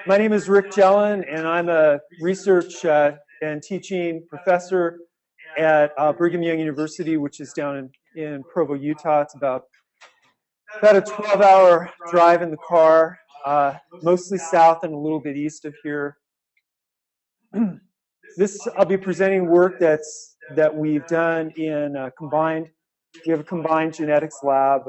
My name is Rick Jellen, and I'm a research and teaching professor at Brigham Young University, which is down in Provo, Utah. It's about a 12-hour drive in the car, mostly south and a little bit east of here. I'll be presenting work that we've done in we have a combined genetics lab.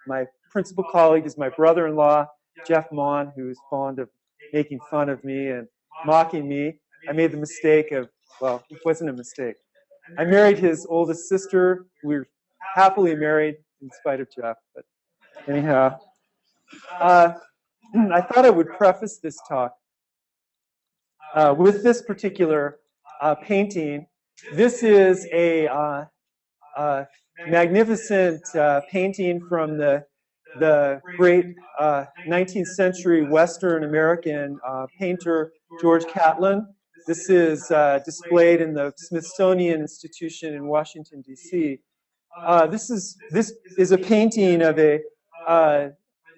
My principal colleague is my brother-in-law, Jeff Mon, who's fond of making fun of me and mocking me. I made the mistake of, well, it wasn't a mistake. I married his oldest sister. We're happily married in spite of Jeff. But anyhow, I thought I would preface this talk with this particular painting. This is a magnificent painting from the great 19th century Western American painter George Catlin. This is displayed in the Smithsonian Institution in Washington, D.C. This is a painting of a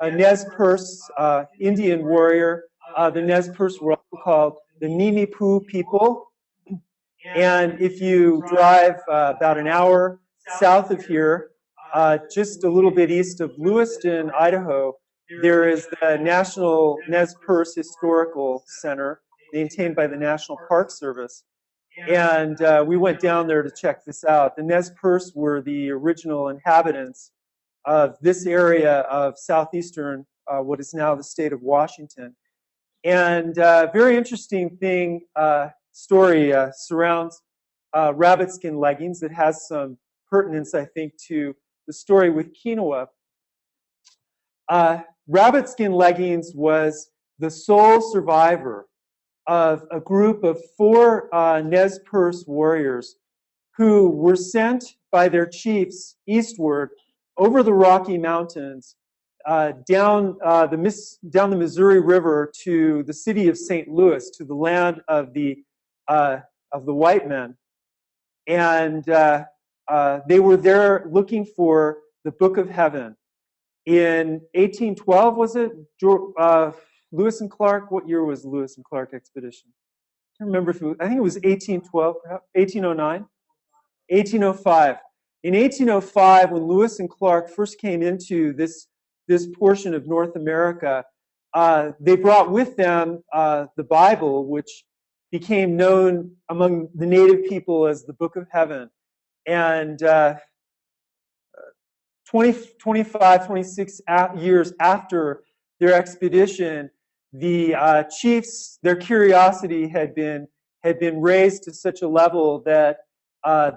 Nez Perce Indian warrior. The Nez Perce were also called the Nimi'ipoo people. And if you drive about an hour south of here, just a little bit east of Lewiston, Idaho, there is the National Nez Perce Historical Center, maintained by the National Park Service. And we went down there to check this out. The Nez Perce were the original inhabitants of this area of southeastern, what is now the state of Washington. And very interesting story surrounds rabbit skin leggings that has some pertinence, I think, to the story with quinoa. Rabbit skin leggings was the sole survivor of a group of 4 Nez Perce warriors who were sent by their chiefs eastward over the Rocky Mountains down the Missouri River to the city of St. Louis, to the land of the white men. And they were there looking for the Book of Heaven. In 1812, was it? Lewis and Clark, what year was the Lewis and Clark expedition? I can't remember I think it was 1812, perhaps, 1809? 1805. In 1805, when Lewis and Clark first came into this portion of North America, they brought with them the Bible, which became known among the native people as the Book of Heaven. And 25, 26 years after their expedition, the chiefs, their curiosity had been raised to such a level that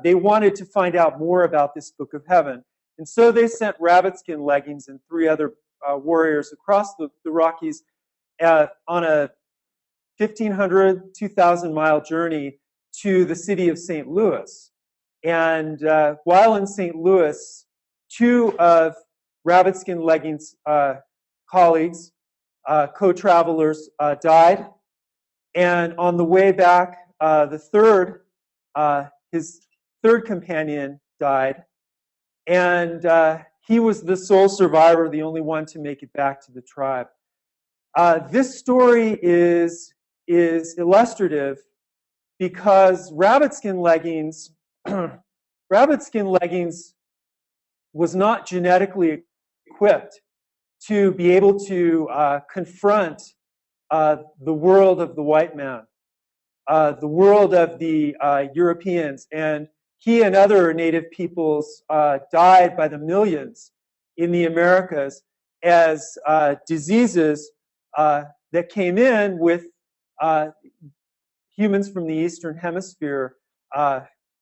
they wanted to find out more about this Book of Heaven. And so they sent rabbit skin leggings and 3 other warriors across the Rockies on a 1,500, 2,000-mile journey to the city of St. Louis. And while in St. Louis, 2 of rabbit skin leggings colleagues, co-travelers, died. And on the way back, his third companion died. And he was the sole survivor, the only one to make it back to the tribe. This story is illustrative because rabbit skin leggings was not genetically equipped to be able to confront the world of the white man, the world of the Europeans. And he and other native peoples died by the millions in the Americas as diseases that came in with humans from the Eastern Hemisphere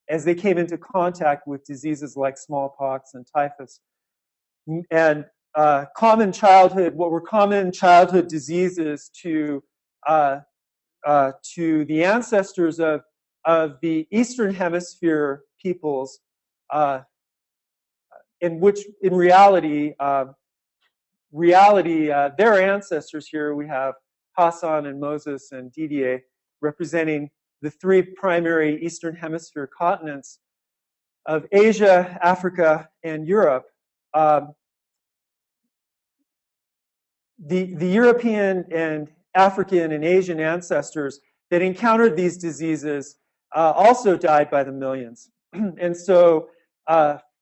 as they came into contact with diseases like smallpox and typhus. And common childhood diseases to the ancestors of the Eastern Hemisphere peoples, in which, in reality, their ancestors here, we have Hassan and Moses and Didier, representing the 3 primary Eastern Hemisphere continents of Asia, Africa, and Europe. The European African and Asian ancestors that encountered these diseases also died by the millions. And so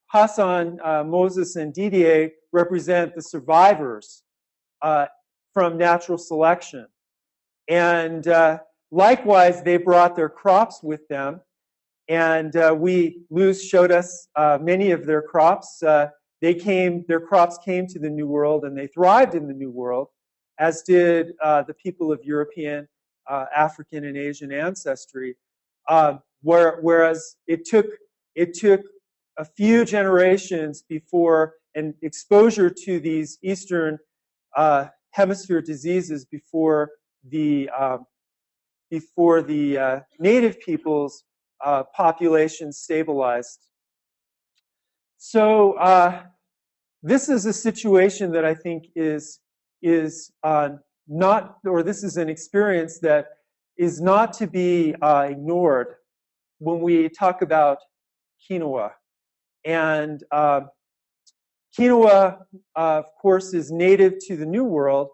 Hassan, Moses, and Didier represent the survivors from natural selection. And likewise, they brought their crops with them. And Luz showed us many of their crops. Their crops came to the New World, and they thrived in the New World, as did the people of European, African, and Asian ancestry. Whereas it took a few generations before an exposure to these Eastern Hemisphere diseases before the native peoples' population stabilized. So this is a situation that I think is not, or this is an experience that is not to be ignored when we talk about quinoa. And quinoa, of course, is native to the New World,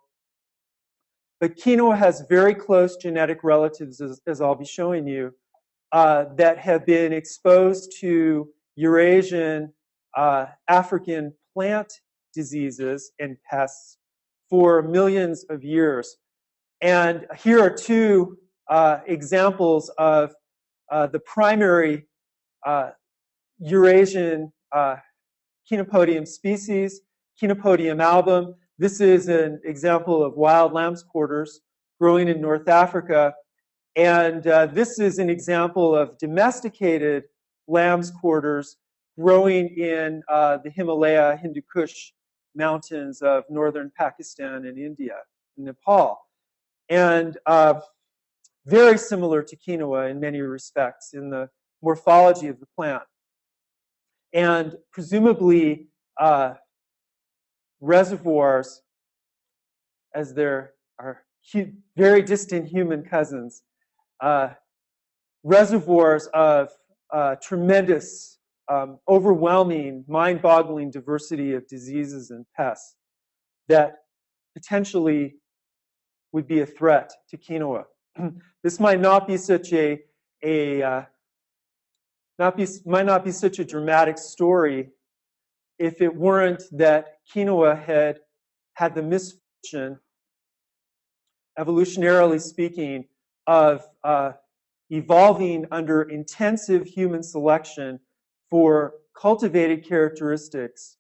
but quinoa has very close genetic relatives, as I'll be showing you, that have been exposed to Eurasian, African plant diseases and pests for millions of years. And here are two examples of the primary Eurasian Chenopodium species, Chenopodium album. This is an example of wild lamb's quarters growing in North Africa. And this is an example of domesticated lamb's quarters growing in the Himalaya, Hindu Kush mountains of northern Pakistan and India, and Nepal. And very similar to quinoa in many respects in the morphology of the plant. And presumably reservoirs, as there are very distant human cousins, reservoirs of tremendous, overwhelming, mind-boggling diversity of diseases and pests that potentially would be a threat to quinoa. This might not be such might not be such a dramatic story if it weren't that quinoa had the misfortune, evolutionarily speaking, of evolving under intensive human selection for cultivated characteristics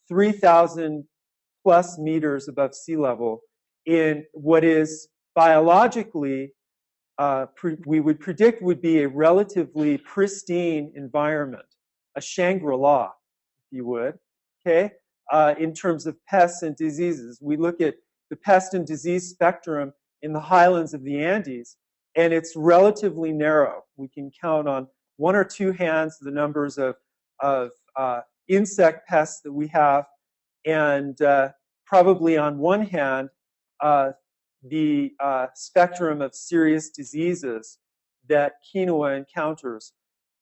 3,000 plus meters above sea level in what is biologically, we would predict would be a relatively pristine environment, a Shangri-La, if you would, okay, in terms of pests and diseases. We look at the pest and disease spectrum in the highlands of the Andes, and it's relatively narrow. We can count on one or two hands the numbers of insect pests that we have, and probably on one hand, the spectrum of serious diseases that quinoa encounters.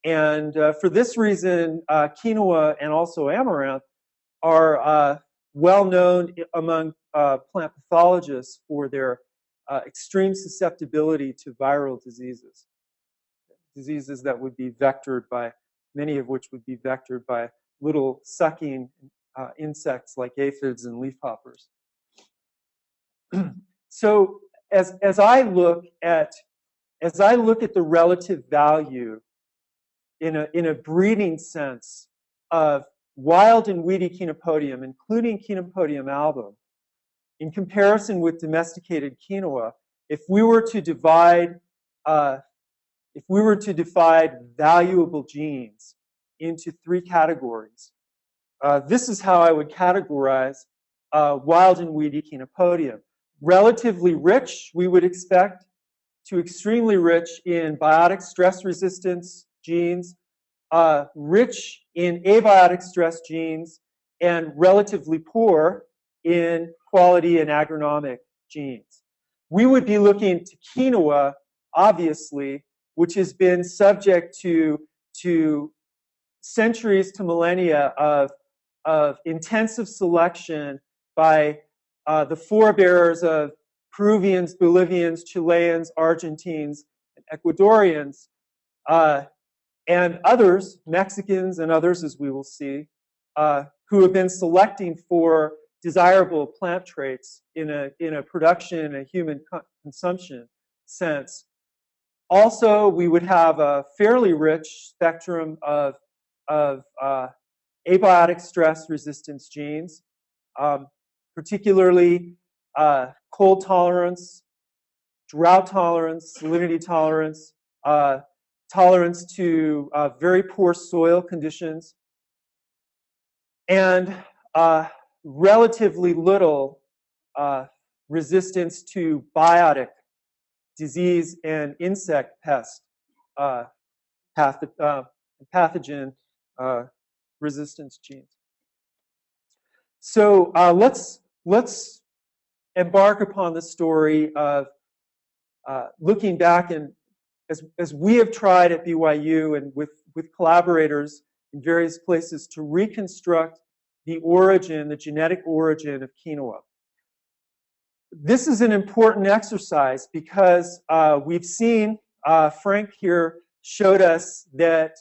And for this reason, quinoa and also amaranth are well known among plant pathologists for their extreme susceptibility to viral diseases. Diseases that would be vectored by, many of which would be vectored by little sucking insects like aphids and leafhoppers. So as I look at the relative value in a breeding sense of wild and weedy Chenopodium, including Chenopodium album, in comparison with domesticated quinoa, if we were to divide valuable genes into three categories, this is how I would categorize wild and weedy Chenopodium. Relatively rich, we would expect, to extremely rich in biotic stress resistance genes, rich in abiotic stress genes, and relatively poor in quality and agronomic genes. We would be looking to quinoa, obviously, which has been subject to centuries to millennia of intensive selection by the forebears of Peruvians, Bolivians, Chileans, Argentines, and Ecuadorians, and others, Mexicans and others, as we will see, who have been selecting for desirable plant traits in a production, a human consumption sense. Also, we would have a fairly rich spectrum of abiotic stress resistance genes, particularly cold tolerance, drought tolerance, salinity tolerance, tolerance to very poor soil conditions, and relatively little resistance to biotic disease and insect pest pathogen resistance genes. So let's embark upon the story of looking back, and as we have tried at BYU and with collaborators in various places to reconstruct the origin, the genetic origin of quinoa. This is an important exercise because we've seen, Frank here showed us that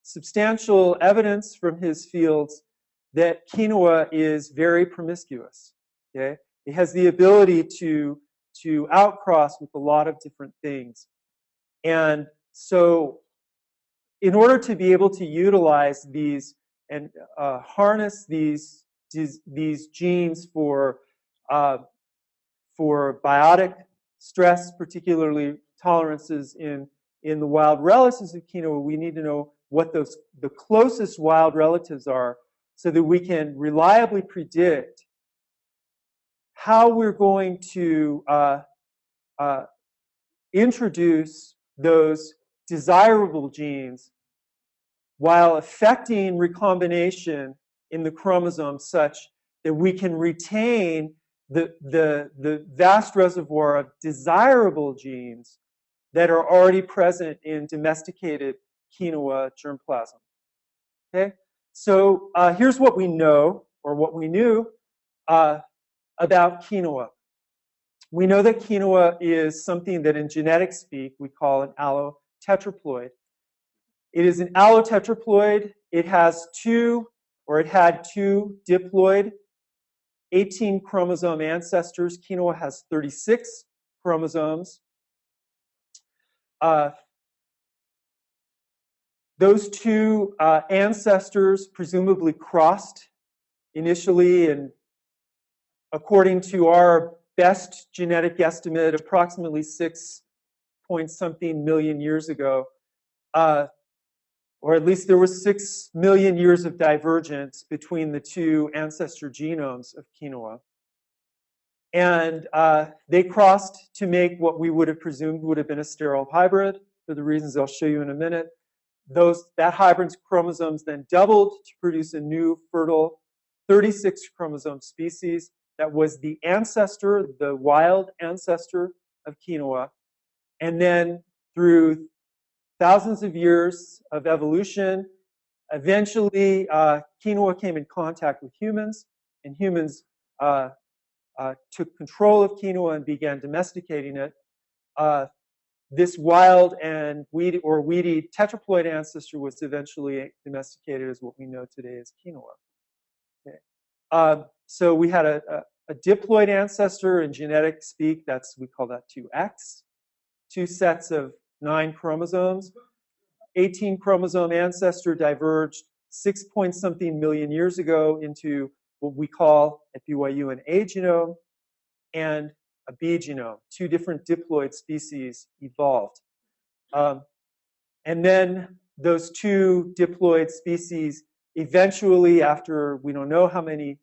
substantial evidence from his fields that quinoa is very promiscuous. Okay? It has the ability to outcross with a lot of different things. And so in order to be able to utilize these and harness these genes for biotic stress, particularly tolerances in the wild relatives of quinoa, we need to know what the closest wild relatives are so that we can reliably predict how we're going to introduce those desirable genes while affecting recombination in the chromosome such that we can retain the vast reservoir of desirable genes that are already present in domesticated quinoa germplasm. Okay? So here's what we know, or what we knew about quinoa. We know that quinoa is something that in genetic speak we call an allotetraploid. It is an allotetraploid. It has it had two diploid 18 chromosome ancestors. Quinoa has 36 chromosomes. Those two ancestors presumably crossed initially, and according to our best genetic estimate, approximately 6-point-something million years ago, or at least there was 6 million years of divergence between the two ancestor genomes of quinoa. And they crossed to make what we would have presumed would have been a sterile hybrid, for the reasons I'll show you in a minute. That hybrid's chromosomes then doubled to produce a new fertile 36 chromosome species that was the ancestor, the wild ancestor of quinoa. And then through thousands of years of evolution, eventually quinoa came in contact with humans, and humans took control of quinoa and began domesticating it. This wild and weedy tetraploid ancestor was eventually domesticated as what we know today as quinoa. Okay. So we had a diploid ancestor in genetic speak. We call that 2X. Two sets of 9 chromosomes. 18 chromosome ancestor diverged 6-point-something million years ago into what we call at BYU an A genome and a B genome. 2 different diploid species evolved. And then those 2 diploid species eventually, after we don't know how many,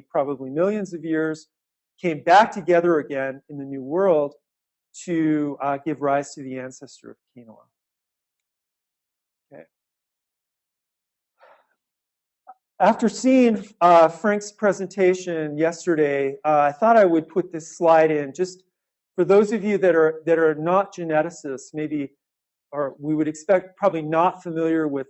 probably millions of years, came back together again in the New World to give rise to the ancestor of quinoa. Okay. After seeing Frank's presentation yesterday, I thought I would put this slide in just for those of you that are not geneticists, maybe, or we would expect probably not familiar with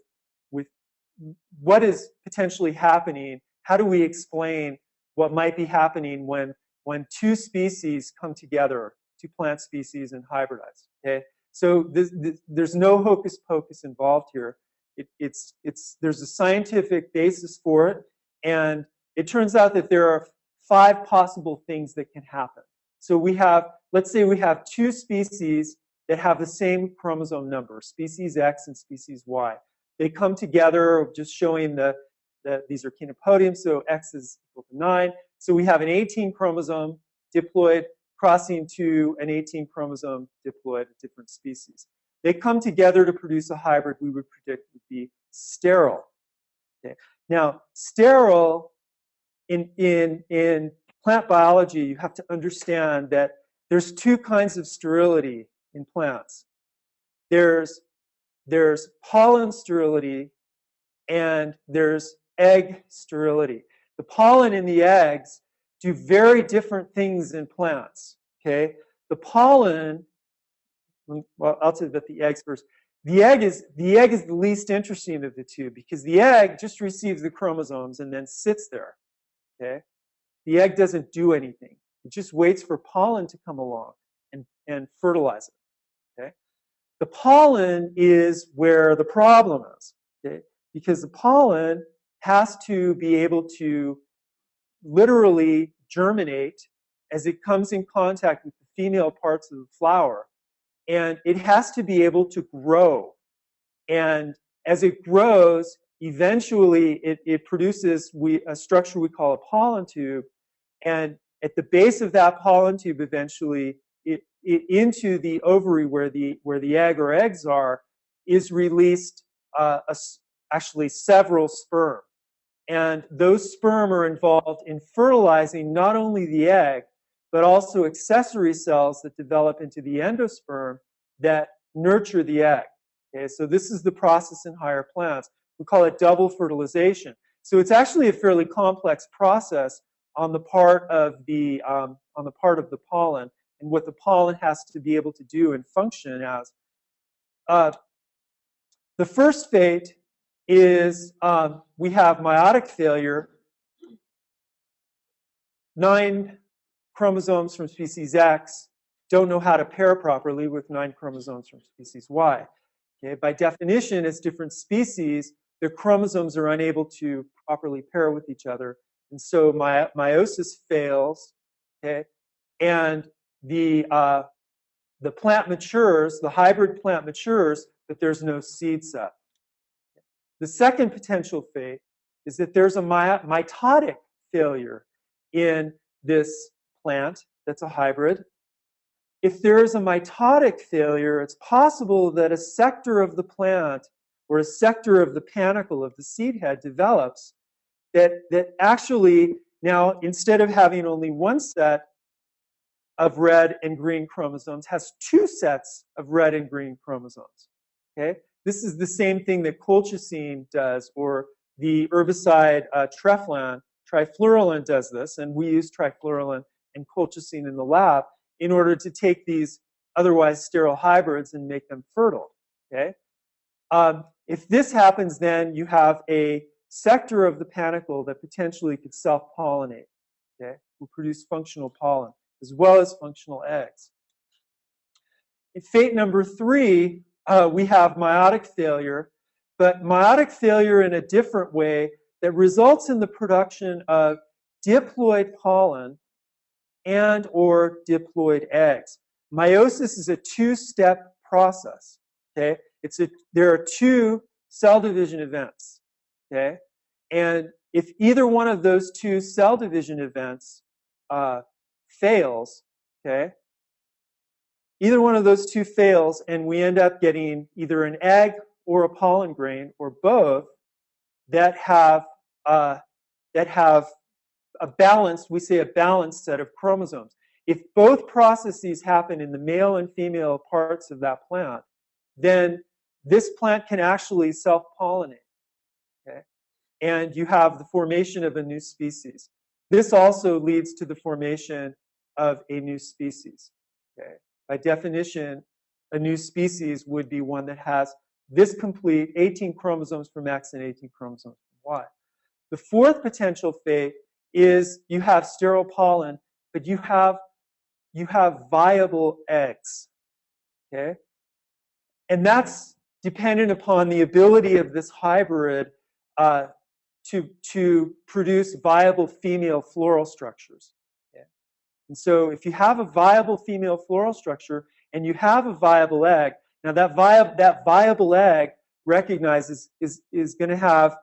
what is potentially happening. How do we explain what might be happening when when two species come together, two plant species and hybridize. Okay, so there's no hocus pocus involved here. There's a scientific basis for it, and it turns out that there are 5 possible things that can happen. So we have, let's say we have two species that have the same chromosome number, species X and species Y. They come together, just showing these are Chenopodium, so X is equal to 9. So we have an 18 chromosome diploid crossing to an 18 chromosome diploid of different species. They come together to produce a hybrid we would predict would be sterile. Okay. Now, sterile in plant biology, you have to understand that there's 2 kinds of sterility in plants. There's pollen sterility and there's egg sterility. The pollen in the eggs do very different things in plants. Okay, the pollen. Well, I'll tell you about the eggs first. The egg is the least interesting of the two because the egg just receives the chromosomes and then sits there. Okay, the egg doesn't do anything. It just waits for pollen to come along and fertilize it. Okay, the pollen is where the problem is. Okay, because the pollen has to be able to literally germinate as it comes in contact with the female parts of the flower. And it has to be able to grow. And as it grows, eventually it produces a structure we call a pollen tube. And at the base of that pollen tube, eventually, into the ovary where the egg or eggs are, is released actually several sperm. And those sperm are involved in fertilizing not only the egg, but also accessory cells that develop into the endosperm that nurture the egg. Okay, so this is the process in higher plants. We call it double fertilization. So it's actually a fairly complex process on the part of the pollen, and what the pollen has to be able to do and function as. The first fate is we have meiotic failure. 9 chromosomes from species X don't know how to pair properly with 9 chromosomes from species Y. Okay? By definition, as different species, their chromosomes are unable to properly pair with each other. And so meiosis fails, okay? And the plant matures, the hybrid plant matures, but there's no seed set. The second potential fate is that there's a mitotic failure in this plant that's a hybrid. If there is a mitotic failure, it's possible that a sector of the plant or a sector of the panicle of the seed head develops that actually now, instead of having only one set of red and green chromosomes, has 2 sets of red and green chromosomes. Okay? This is the same thing that colchicine does, or the herbicide trifluralin does this, and we use trifluralin and colchicine in the lab in order to take these otherwise sterile hybrids and make them fertile. Okay? If this happens, then you have a sector of the panicle that potentially could self-pollinate. Okay? Will produce functional pollen as well as functional eggs. In fate number 3, we have meiotic failure, but meiotic failure in a different way that results in the production of diploid pollen and or diploid eggs. Meiosis is a 2-step process. Okay, there are 2 cell division events. Okay, and if either one of those 2 cell division events fails, okay, either one of those 2 fails, and we end up getting either an egg or a pollen grain or both that have a balanced, we say a balanced set of chromosomes. If both processes happen in the male and female parts of that plant, then this plant can actually self-pollinate. Okay? And you have the formation of a new species. This also leads to the formation of a new species. Okay? By definition, a new species would be one that has this complete 18 chromosomes from X and 18 chromosomes from Y. The fourth potential fate is you have sterile pollen but you have viable eggs, okay? And that's dependent upon the ability of this hybrid to produce viable female floral structures. Okay? And so if you have a viable female floral structure and you have a viable egg, now that viable egg recognizes is going to have,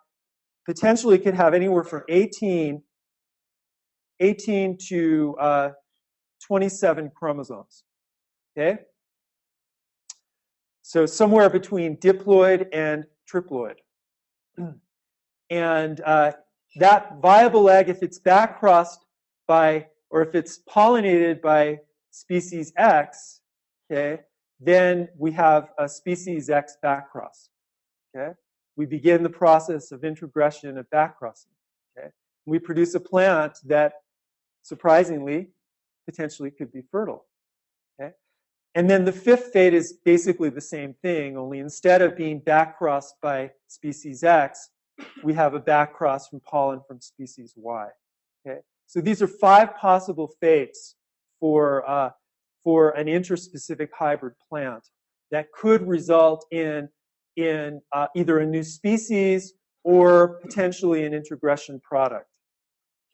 potentially could have anywhere from 18 to 27 chromosomes, okay? So somewhere between diploid and triploid. And that viable egg, if it's backcrossed by, or if it's pollinated by species X, okay, then we have a species X backcross, okay? We begin the process of introgression of backcrossing, okay? We produce a plant that, surprisingly, potentially could be fertile, okay? And then the fifth fate is basically the same thing, only instead of being backcrossed by species X, we have a backcross from pollen from species Y. Okay? So these are 5 possible fates for an interspecific hybrid plant that could result in either a new species or potentially an introgression product.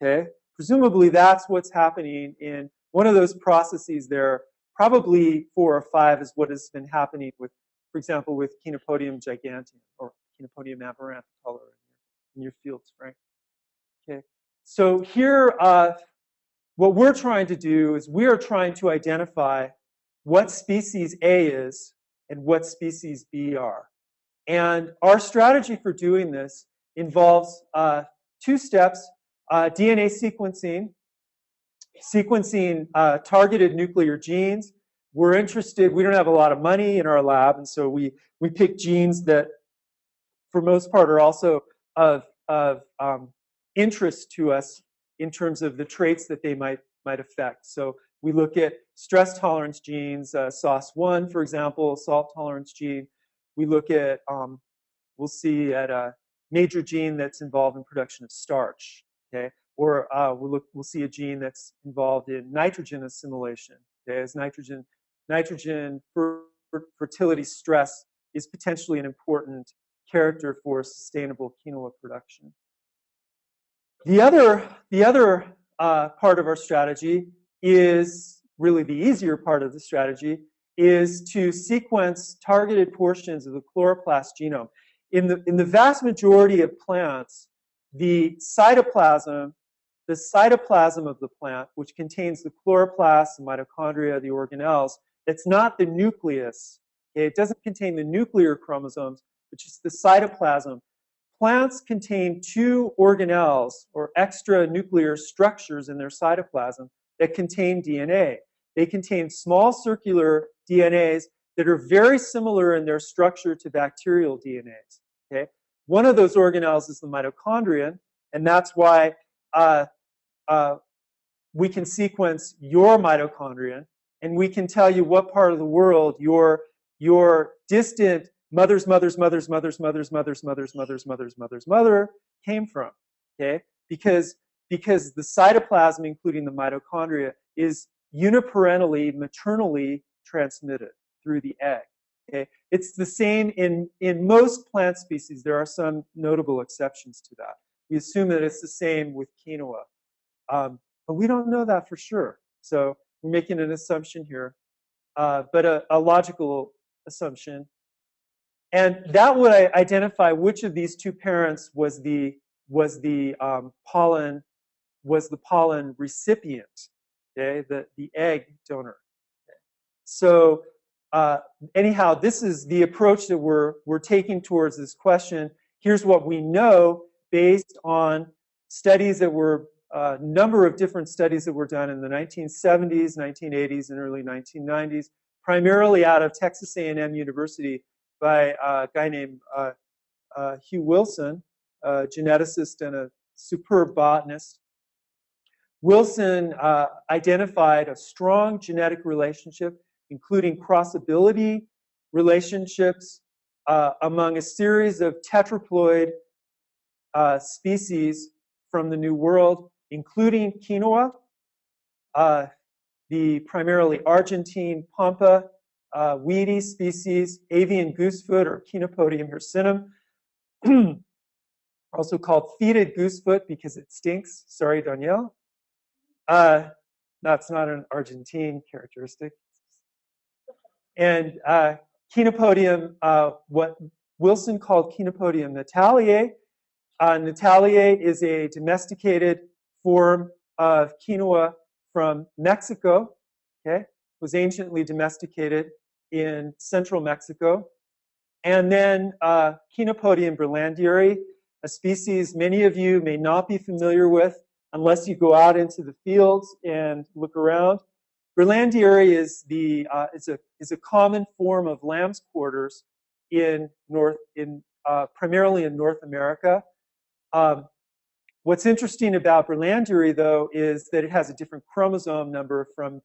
Okay? Presumably that's what's happening in one of those processes there. Probably 4 or 5 is what has been happening with, for example, with Chenopodium giganteum or Chenopodium amaranticolor in your fields, Frank. Okay, so here, what we're trying to do is we are trying to identify what species A is and what species B are. And our strategy for doing this involves 2 steps, DNA sequencing targeted nuclear genes. We're interested, we don't have a lot of money in our lab, and so we pick genes that, for most part, are also of interest to us in terms of the traits that they might affect. So we look at stress tolerance genes, SOS1, for example, salt tolerance gene. We look at, we'll see at a major gene that's involved in production of starch, okay? Or we'll see a gene that's involved in nitrogen assimilation, okay? As nitrogen fertility stress is potentially an important character for sustainable quinoa production. The other part of our strategy is really the easier part of the strategy, is to sequence targeted portions of the chloroplast genome. In the vast majority of plants, the cytoplasm of the plant, which contains the chloroplast, the mitochondria, the organelles, it's not the nucleus. Okay? It doesn't contain the nuclear chromosomes, but just the cytoplasm. Plants contain 2 organelles, or extra nuclear structures in their cytoplasm, that contain DNA. They contain small circular DNAs that are very similar in their structure to bacterial DNAs. Okay? One of those organelles is the mitochondrion, and that's why we can sequence your mitochondrion, and we can tell you what part of the world your distant mother came from, okay? Because the cytoplasm, including the mitochondria, is uniparentally, maternally transmitted through the egg, okay? It's the same in most plant species. There are some notable exceptions to that. We assume that it's the same with quinoa. But we don't know that for sure. So we're making an assumption here, but a logical assumption. And that would identify which of these 2 parents was the pollen recipient, okay, the egg donor. Okay. So anyhow, this is the approach that we're taking towards this question. Here's what we know based on studies that were a number of different studies that were done in the 1970s, 1980s, and early 1990s, primarily out of Texas A&M University by a guy named Hugh Wilson, a geneticist and a superb botanist. Wilson identified a strong genetic relationship, including crossability relationships among a series of tetraploid species from the New World, including quinoa, the primarily Argentine Pampa weedy species, avian goosefoot or Chenopodium hircinum, also called fetid goosefoot because it stinks. Sorry, Danielle. That's not an Argentine characteristic. And Chenopodium, what Wilson called Chenopodium nataliae. Nataliae is a domesticated form of quinoa from Mexico. Okay, it was anciently domesticated in central Mexico. And then Chenopodium berlandieri, a species many of you may not be familiar with unless you go out into the fields and look around. Berlandieri is a common form of lamb's quarters primarily in North America. What's interesting about berlandieri, though, is that it has a different chromosome number from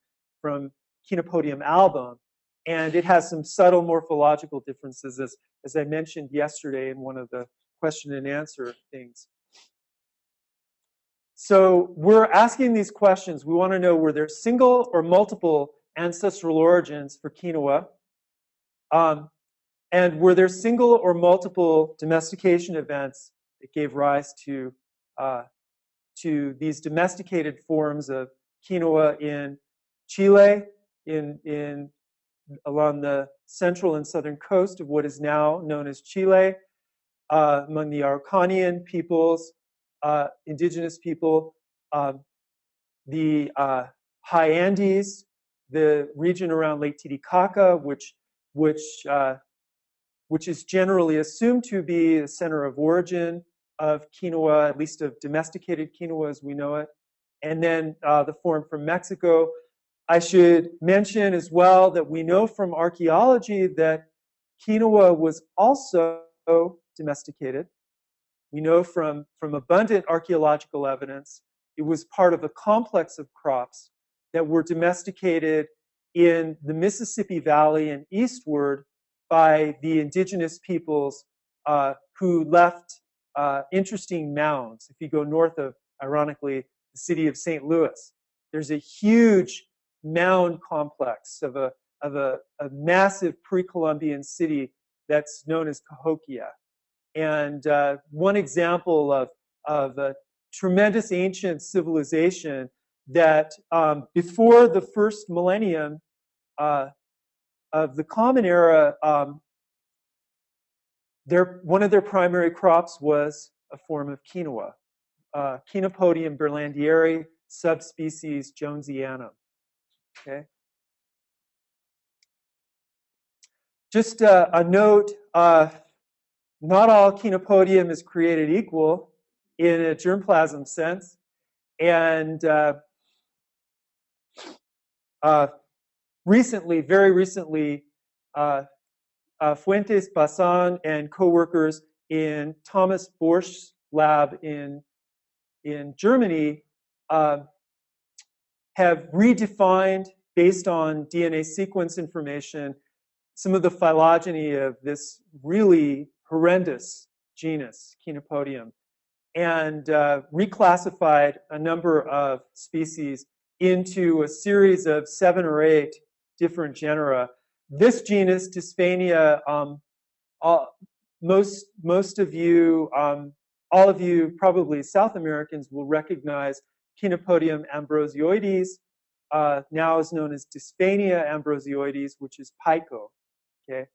Chenopodium album, and it has some subtle morphological differences, as I mentioned yesterday in one of the question and answer things. So we're asking these questions. We want to know, were there single or multiple ancestral origins for quinoa? And were there single or multiple domestication events that gave rise to these domesticated forms of quinoa in Chile, along the central and southern coast of what is now known as Chile, among the Araucanian peoples, indigenous people, the high Andes, the region around Lake Titicaca, which is generally assumed to be the center of origin of quinoa, at least of domesticated quinoa as we know it, and then the form from Mexico. I should mention as well that we know from archaeology that quinoa was also domesticated. We know from abundant archaeological evidence it was part of a complex of crops that were domesticated in the Mississippi Valley and eastward by the indigenous peoples who left interesting mounds. If you go north of, ironically, the city of St. Louis, there's a huge mound complex of a massive pre-Columbian city that's known as Cahokia. And one example of a tremendous ancient civilization that before the first millennium of the Common Era, one of their primary crops was a form of quinoa, Chenopodium berlandieri, subspecies jonesianum. Okay. Just a note, not all Chenopodium is created equal in a germplasm sense. And very recently, Fuentes Bazan and co-workers in Thomas Borsch's lab in Germany have redefined, based on DNA sequence information, some of the phylogeny of this really horrendous genus, Chenopodium, and reclassified a number of species into a series of 7 or 8 different genera. This genus, Dysphania, most of you, all of you, probably South Americans, will recognize Chenopodium ambrosioides, now is known as Dysphania ambrosioides, which is pico. Okay,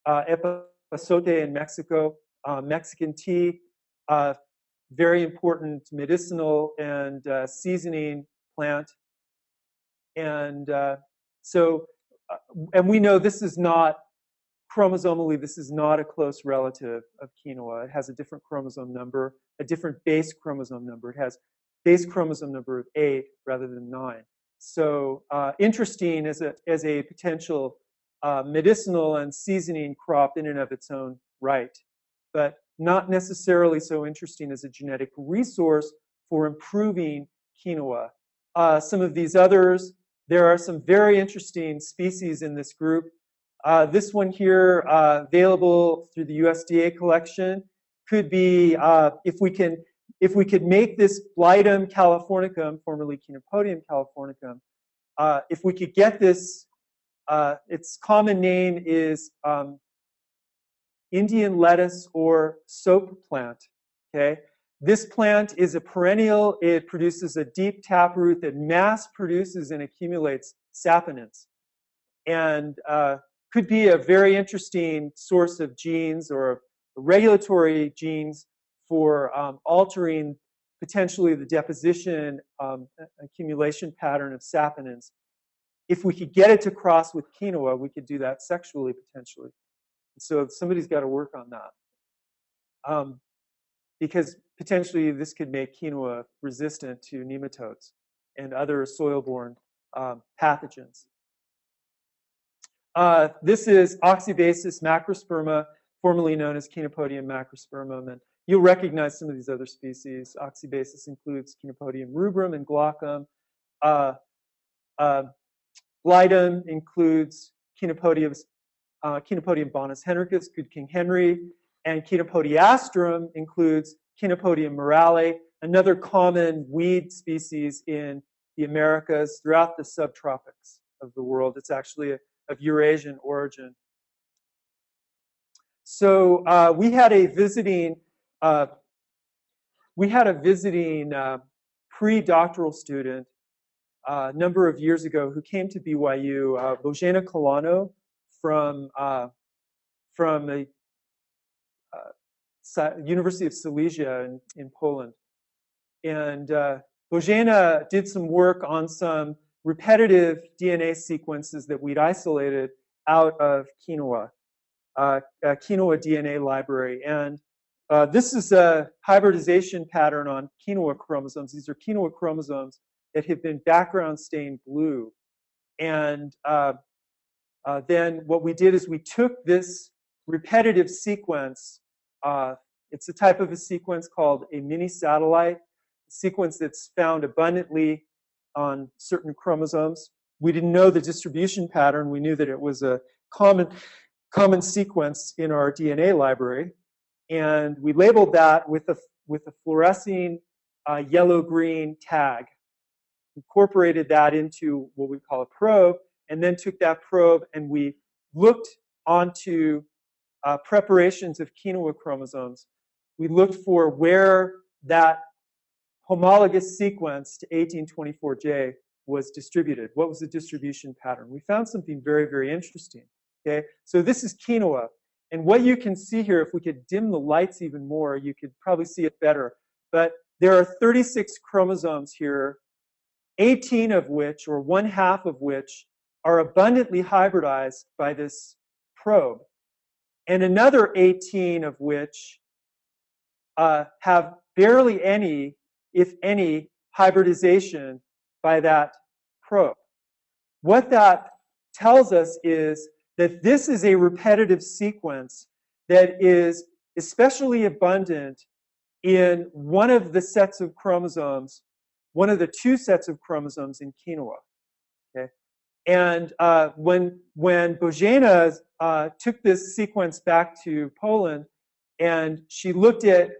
epazote in Mexico, Mexican tea, very important medicinal and seasoning plant, and and we know this is not chromosomally. This is not a close relative of quinoa. It has a different chromosome number, a different base chromosome number. It has base chromosome number of 8 rather than 9. So interesting as a potential medicinal and seasoning crop in and of its own right, but not necessarily so interesting as a genetic resource for improving quinoa. Some of these others, there are some very interesting species in this group. This one here, available through the USDA collection, could be, if we can if we could make this Blightum californicum, formerly Chenopodium californicum, if we could get this, its common name is Indian lettuce or soap plant. Okay, this plant is a perennial. It produces a deep taproot that mass produces and accumulates saponins, and could be a very interesting source of genes or regulatory genes for altering potentially the deposition accumulation pattern of saponins. If we could get it to cross with quinoa, we could do that sexually potentially. So somebody's got to work on that. Because potentially this could make quinoa resistant to nematodes and other soil-borne pathogens. This is Oxybasis macrosperma, formerly known as Chenopodium macrospermum, and you'll recognize some of these other species. Oxybasis includes Chenopodium rubrum and glaucum. Blightum includes Chenopodium bonus henricus, good King Henry, and Chenopodiastrum includes Chenopodium morale, another common weed species in the Americas throughout the subtropics of the world. It's actually of Eurasian origin. So we had a visiting pre-doctoral student a number of years ago who came to BYU, Bożena Kolano from the University of Silesia in Poland. And Bożena did some work on some repetitive DNA sequences that we'd isolated out of quinoa, quinoa DNA library. And this is a hybridization pattern on quinoa chromosomes. These are quinoa chromosomes that have been background stained blue. And then what we did is we took this repetitive sequence. It's a type of a sequence called a mini satellite, a sequence that's found abundantly on certain chromosomes. We didn't know the distribution pattern. We knew that it was a common sequence in our DNA library. And we labeled that with a fluorescing yellow-green tag, incorporated that into what we call a probe, and then took that probe and we looked onto preparations of quinoa chromosomes. We looked for where that homologous sequence to 1824J was distributed. What was the distribution pattern? We found something very, very interesting. Okay, so this is quinoa. And what you can see here, if we could dim the lights even more, you could probably see it better. But there are 36 chromosomes here, 18 of which, or 1/2 of which, are abundantly hybridized by this probe. And another 18 of which have barely any, if any, hybridization by that probe. What that tells us is that this is a repetitive sequence that is especially abundant in one of the sets of chromosomes, one of the two sets of chromosomes in quinoa. Okay? And when Bożena took this sequence back to Poland and she looked at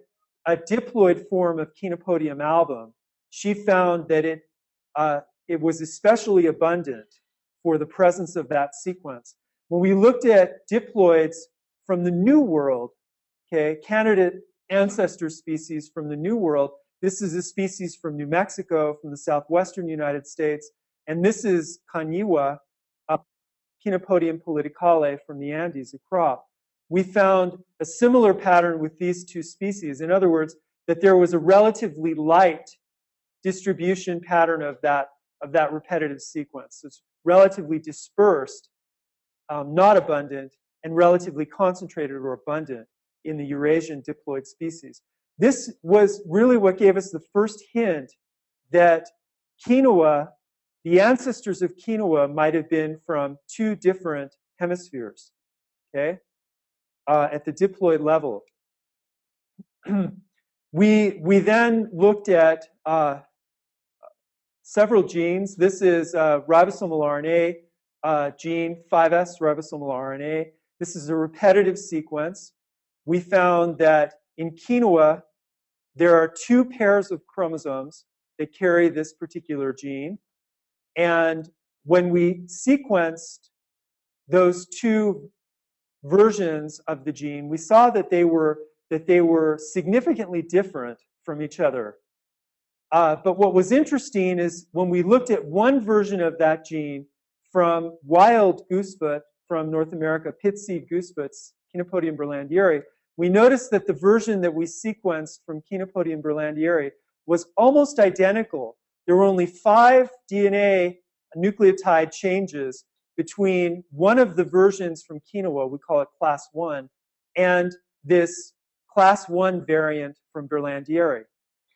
a diploid form of Chenopodium album, she found that it was especially abundant for the presence of that sequence. When we looked at diploids from the New World, okay, candidate ancestor species from the New World, this is a species from New Mexico, from the southwestern United States, and this is Quinoa, Chenopodium politicale from the Andes, a crop. We found a similar pattern with these two species. In other words, that there was a relatively light distribution pattern of that repetitive sequence. So it's relatively dispersed, not abundant, and relatively concentrated or abundant in the Eurasian diploid species. This was really what gave us the first hint that quinoa, the ancestors of quinoa, might have been from two different hemispheres, okay, at the diploid level. We then looked at several genes. This is ribosomal RNA gene, 5S ribosomal RNA. This is a repetitive sequence. We found that in quinoa, there are two pairs of chromosomes that carry this particular gene. And when we sequenced those two versions of the gene, we saw that they were significantly different from each other. But what was interesting is when we looked at one version of that gene from wild goosefoot from North America, pit seed goosefoots, Chenopodium berlandieri, we noticed that the version that we sequenced from Chenopodium berlandieri was almost identical. There were only 5 DNA nucleotide changes between one of the versions from quinoa, we call it class 1, and this class 1 variant from berlandieri.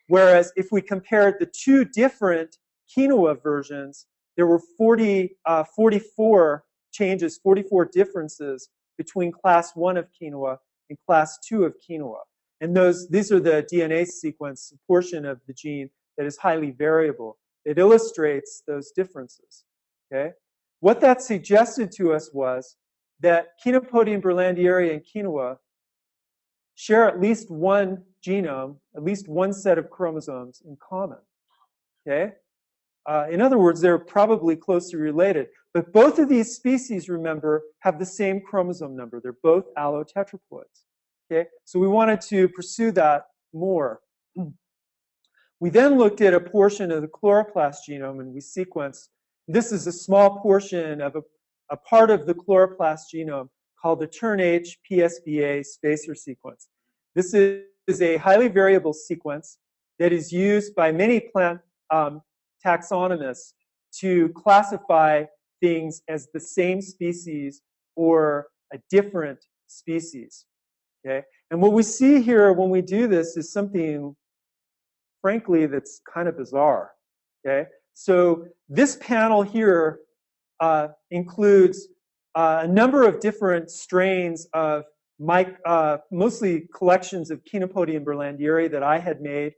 Whereas if we compared the two different quinoa versions, there were 44 changes, 44 differences between class 1 of quinoa and class 2 of quinoa. And these are the DNA sequence portion of the gene that is highly variable. It illustrates those differences. Okay? What that suggested to us was that Chenopodium berlandieri and quinoa share at least one genome, at least one set of chromosomes in common. Okay? In other words, they're probably closely related. But both of these species, remember, have the same chromosome number. They're both allotetraploids. Okay? So we wanted to pursue that more. We then looked at a portion of the chloroplast genome and we sequenced. This is a small portion of a part of the chloroplast genome called the TurnH PSBA spacer sequence. This is a highly variable sequence that is used by many plant taxonomists to classify things as the same species or a different species. Okay? And what we see here when we do this is something, frankly, that's kind of bizarre. Okay? So this panel here includes a number of different strains of mostly collections of Chenopodium berlandieri that I had made.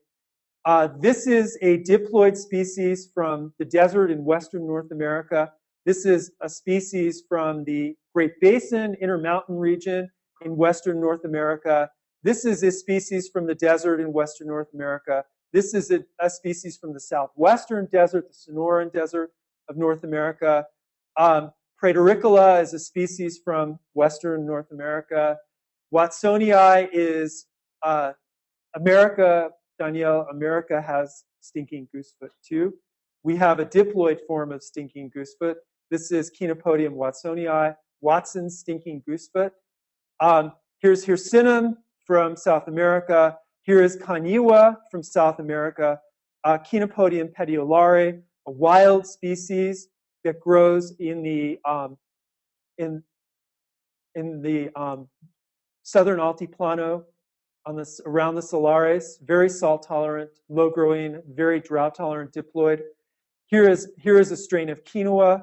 This is a diploid species from the desert in western North America. This is a species from the Great Basin Intermountain region in western North America. This is a species from the desert in western North America. This is a species from the southwestern desert, the Sonoran Desert of North America. Praetoricola is a species from western North America. Watsonii is America. Danielle, America has stinking goosefoot too. We have a diploid form of stinking goosefoot. This is Chenopodium watsonii, Watson's stinking goosefoot. Here's Hircinum from South America. Here is Quinoa from South America. Chenopodium petiolare, a wild species that grows in the southern Altiplano around the Salares, very salt tolerant, low growing, very drought tolerant diploid. Here is a strain of quinoa,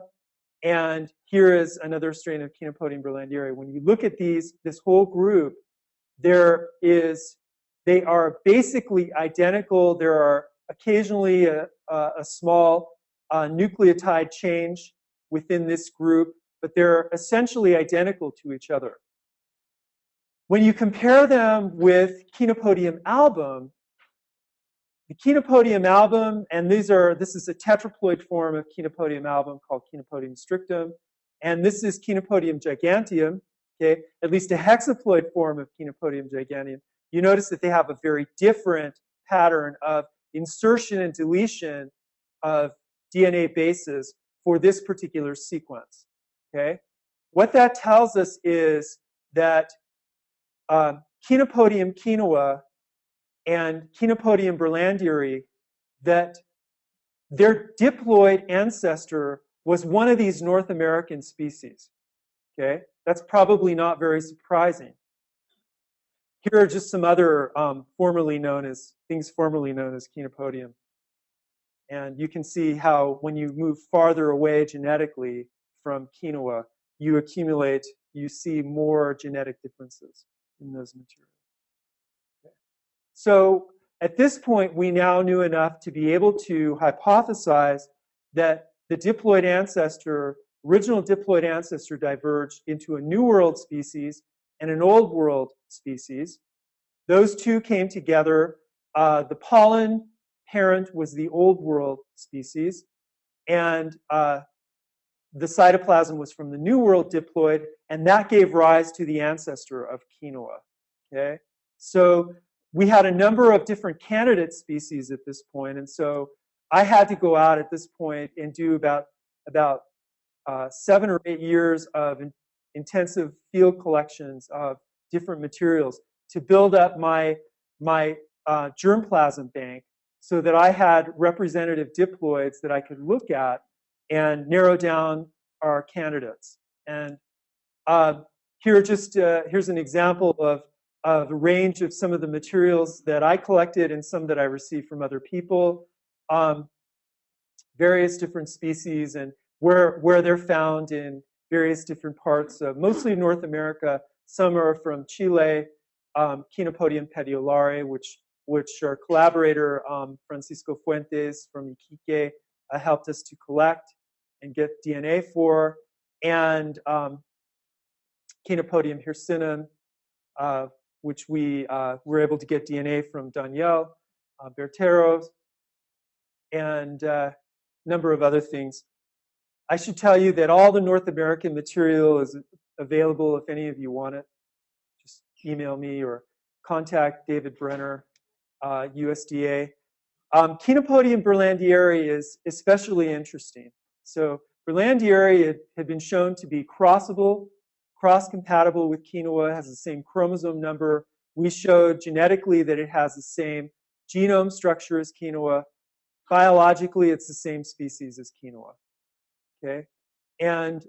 and here is another strain of Chenopodium berlandieri. When you look at this whole group, they are basically identical. There are occasionally a small nucleotide change within this group, but they're essentially identical to each other. When you compare them with Chenopodium album, the Chenopodium album, and this is a tetraploid form of Chenopodium album called Chenopodium strictum, and this is Chenopodium giganteum, okay, at least a hexaploid form of Chenopodium giganteum. You notice that they have a very different pattern of insertion and deletion of DNA bases for this particular sequence. Okay? What that tells us is that Chenopodium quinoa and Chenopodium berlandieri, that their diploid ancestor was one of these North American species. Okay? That's probably not very surprising. Here are just some other things formerly known as Chenopodium. And you can see how when you move farther away genetically from quinoa, you see more genetic differences in those materials. Okay. So at this point, we now knew enough to be able to hypothesize that the original diploid ancestor diverged into a New World species and an Old World species. Those two came together the pollen parent was the Old World species, and the cytoplasm was from the New World diploid, and that gave rise to the ancestor of quinoa. Okay, so we had a number of different candidate species at this point, and so I had to go out at this point and do about 7 or 8 years of intensive field collections of different materials to build up my germplasm bank so that I had representative diploids that I could look at and narrow down our candidates. And here's an example of the range of some of the materials that I collected and some that I received from other people. Various different species and where they're found in various different parts of mostly North America. Some are from Chile, Chenopodium petiolare, which our collaborator Francisco Fuentes from Iquique helped us to collect and get DNA for, and Chenopodium hircinum, which we were able to get DNA from Daniel Berteros, and a number of other things. I should tell you that all the North American material is available if any of you want it. Just email me or contact David Brenner, USDA. Chenopodium berlandieri is especially interesting. So berlandieri had been shown to be crossable, cross-compatible with quinoa, has the same chromosome number. We showed genetically that it has the same genome structure as quinoa. Biologically, it's the same species as quinoa. Okay, and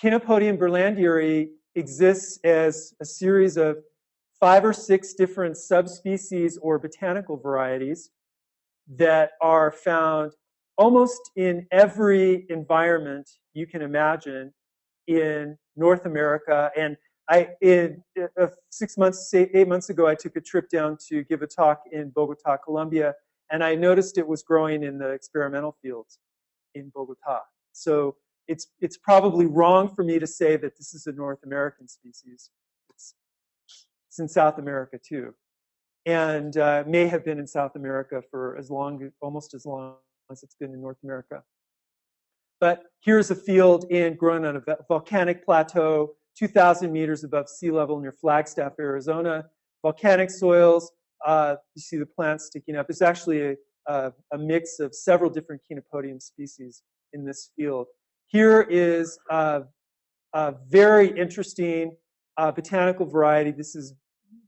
Chenopodium berlandieri exists as a series of 5 or 6 different subspecies or botanical varieties that are found almost in every environment you can imagine in North America. And 8 months ago, I took a trip down to give a talk in Bogota, Colombia, and I noticed it was growing in the experimental fields in Bogota. So it's probably wrong for me to say that this is a North American species. It's in South America too, and may have been in South America for almost as long as it's been in North America. But here's a field grown on a volcanic plateau, 2,000 meters above sea level near Flagstaff, Arizona. Volcanic soils. You see the plants sticking up. It's actually a mix of several different Chenopodium species in this field. Here is a very interesting botanical variety. This is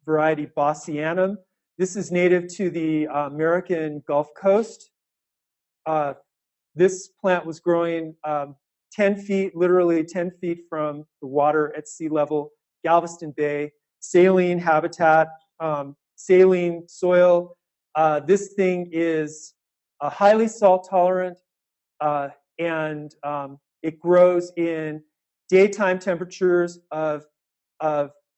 variety Bossianum. This is native to the American Gulf Coast. This plant was growing 10 feet, literally 10 feet from the water at sea level, Galveston Bay, saline habitat, saline soil. This thing is highly salt tolerant, and it grows in daytime temperatures of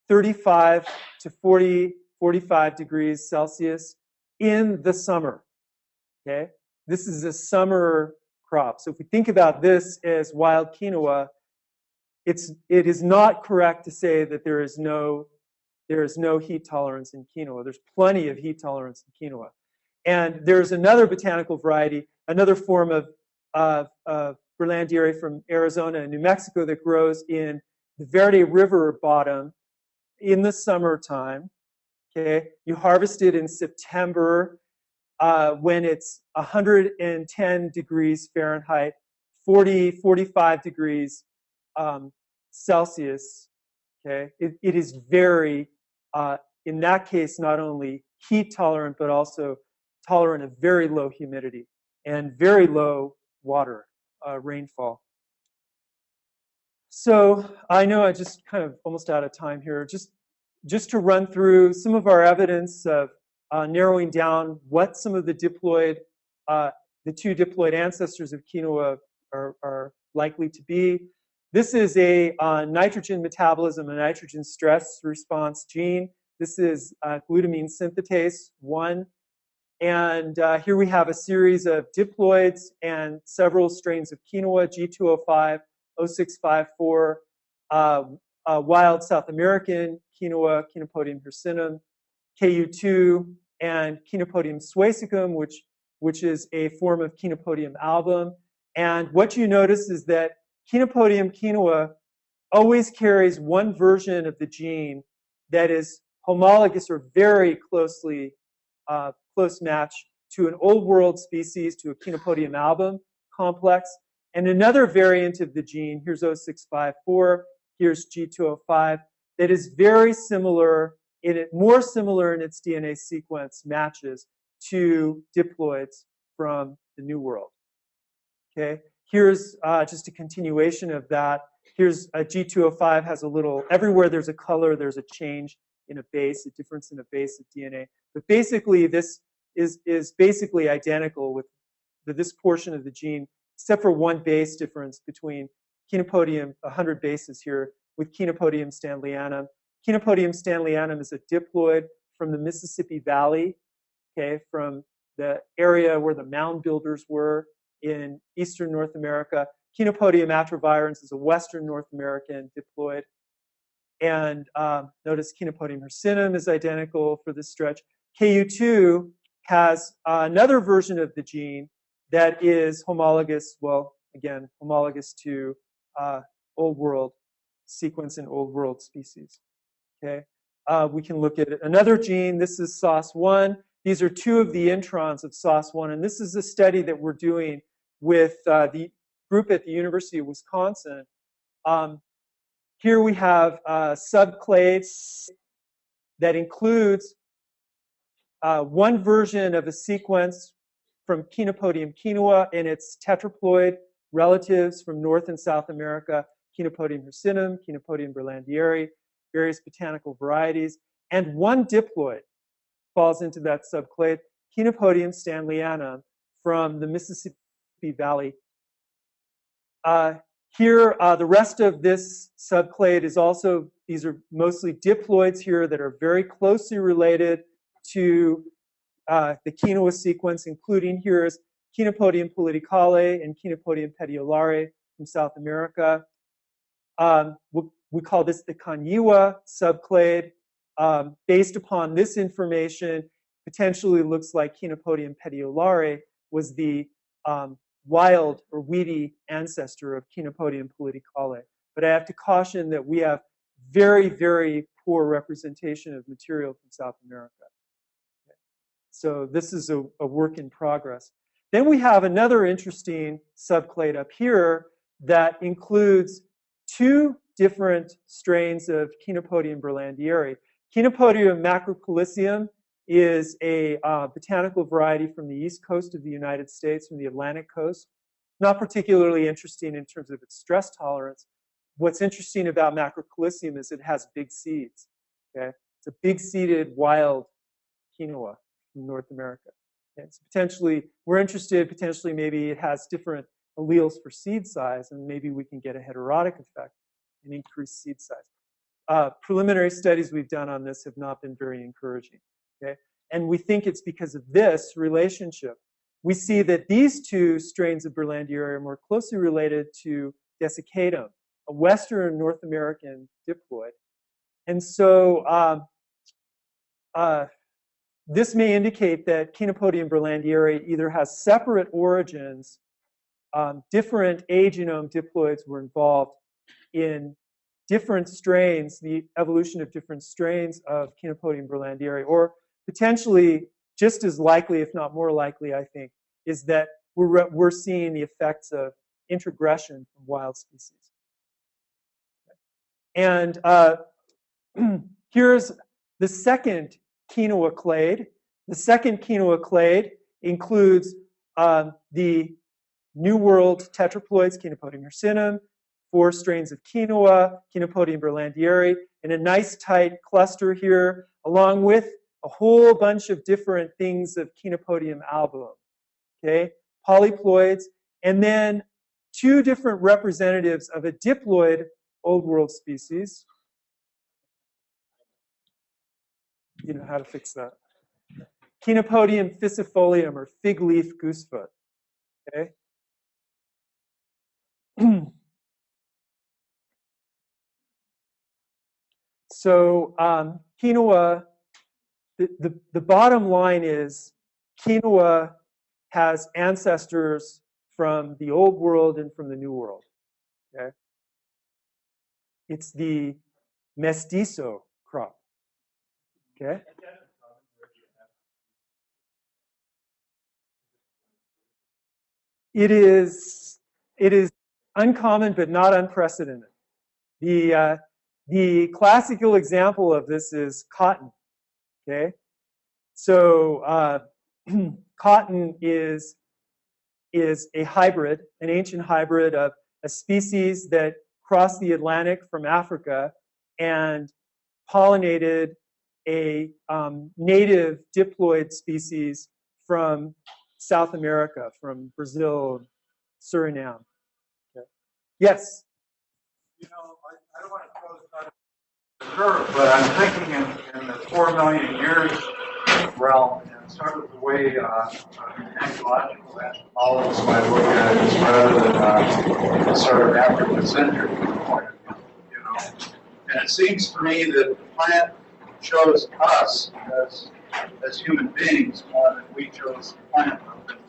35 to 45 degrees Celsius in the summer. Okay, this is a summer crop. So if we think about this as wild quinoa, it is not correct to say that there is no heat tolerance in quinoa. There's plenty of heat tolerance in quinoa. And there's another botanical variety, another form of berlandieri from Arizona and New Mexico that grows in the Verde River bottom in the summertime. Okay, you harvest it in September when it's 110 degrees Fahrenheit, 45 degrees Celsius. Okay, it is very, in that case, not only heat tolerant, but also tolerant of very low humidity and very low water rainfall. So I know I just kind of almost out of time here. Just to run through some of our evidence of narrowing down what some of the diploid, the 2 diploid ancestors of quinoa are likely to be. This is a nitrogen metabolism and nitrogen stress response gene. This is glutamine synthetase 1. And here we have a series of diploids and several strains of quinoa, G205, 0654, wild South American quinoa, Chenopodium hircinum, KU2, and Chenopodium suessicum, which is a form of Chenopodium album. And what you notice is that Chenopodium quinoa always carries one version of the gene that is homologous or very closely close match to an old world species, to a Chenopodium album complex, and another variant of the gene, here's 0654, here's G205, that is very similar, more similar in its DNA sequence matches to diploids from the New World. Okay, here's just a continuation of that. Here's a G205 has a little, everywhere there's a color, there's a change in a base, a difference in a base of DNA. But basically, this is basically identical with this portion of the gene, except for one base difference between Chenopodium, 100 bases here, with Chenopodium stanleyanum. Chenopodium stanleyanum is a diploid from the Mississippi Valley, okay, from the area where the mound builders were in eastern North America. Chenopodium atrovirens is a western North American diploid. And notice Chenopodium hircinum is identical for this stretch. KU2 has another version of the gene that is homologous, well, again, homologous to Old World sequence in Old World species. Okay, we can look at another gene. This is SOS1. These are two of the introns of SOS1, and this is a study that we're doing with the group at the University of Wisconsin. Here we have a subclade that includes one version of a sequence from Chenopodium quinoa and its tetraploid relatives from North and South America, Chenopodium hircinum, Chenopodium berlandieri, various botanical varieties, and one diploid falls into that subclade, Chenopodium stanleyanum from the Mississippi Valley. Here, the rest of this subclade is also, these are mostly diploids here that are very closely related to the quinoa sequence, including here is Chenopodium politicale and Chenopodium petiolare from South America. We call this the Quinoa subclade. Based upon this information, potentially looks like Chenopodium petiolare was the wild or weedy ancestor of Chenopodium politicale. But I have to caution that we have very, very poor representation of material from South America. Okay. So this is a work in progress. Then we have another interesting subclade up here that includes two different strains of Chenopodium berlandieri. Chenopodium macrocalycium is a botanical variety from the east coast of the United States, from the Atlantic coast. Not particularly interesting in terms of its stress tolerance. What's interesting about macrocalycium is it has big seeds. Okay? It's a big-seeded wild quinoa from North America. Okay? So potentially, we're interested, potentially maybe it has different alleles for seed size, and maybe we can get a heterotic effect and increase seed size. Preliminary studies we've done on this have not been very encouraging. Okay? And we think it's because of this relationship. We see that these two strains of berlandieri are more closely related to Desiccatum, a Western North American diploid. And so this may indicate that Chenopodium berlandieri either has separate origins, different A-genome diploids were involved in different strains, the evolution of different strains of Chenopodium berlandieri, or potentially just as likely, if not more likely, I think, is that we're seeing the effects of introgression from wild species. And here's the second quinoa clade. The second quinoa clade includes the New World tetraploids, Chenopodium hircinum, 4 strains of quinoa, Chenopodium berlandieri, and a nice tight cluster here, along with a whole bunch of different things of Chenopodium album. Okay, polyploids, and then 2 different representatives of a diploid Old World species. You know how to fix that. Chenopodium fiscifolium, or fig leaf goosefoot. Okay. So quinoa the bottom line is quinoa has ancestors from the old world and from the new world. Okay? It's the mestizo crop. Okay? It is uncommon but not unprecedented. The classical example of this is cotton. Okay, so cotton is a hybrid, an ancient hybrid of a species that crossed the Atlantic from Africa and pollinated a native diploid species from South America, from Brazil, Suriname. Okay. Yes? You know, I don't want to throw this out of the curve, but I'm thinking in the 4 million years realm, and sort of the way ecological anthropologists might look at it, rather than sort of African-centric point of view, you know. And it seems to me that the plant chose us as human beings more than we chose the plant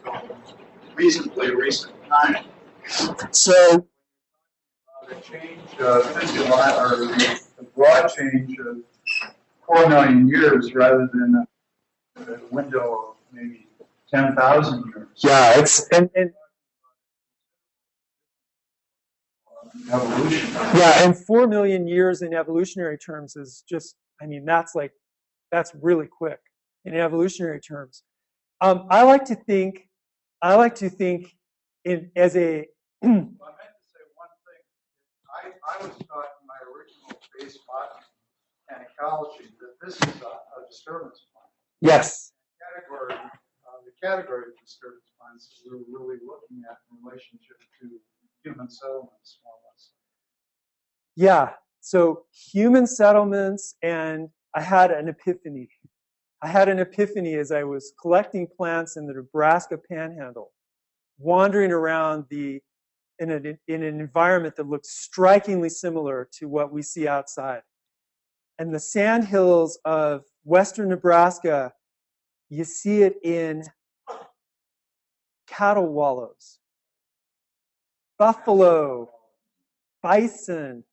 until reasonably recent time. So The change, or the broad change of 4 million years rather than a window of maybe 10,000 years. yeah, it's and Evolution. yeah, and 4 million years in evolutionary terms is just, I mean, that's really quick in evolutionary terms. I like to think in as a I meant to say one thing. I was taught in my original base botany and ecology that this is a disturbance plant. yes. The category of disturbance plants that we're really looking at in relationship to human settlements, more or less. Yeah, so human settlements, and I had an epiphany. I had an epiphany as I was collecting plants in the Nebraska Panhandle, wandering around in an environment that looked strikingly similar to what we see outside. And the sandhills of western Nebraska, you see it in cattle wallows, buffalo, bison.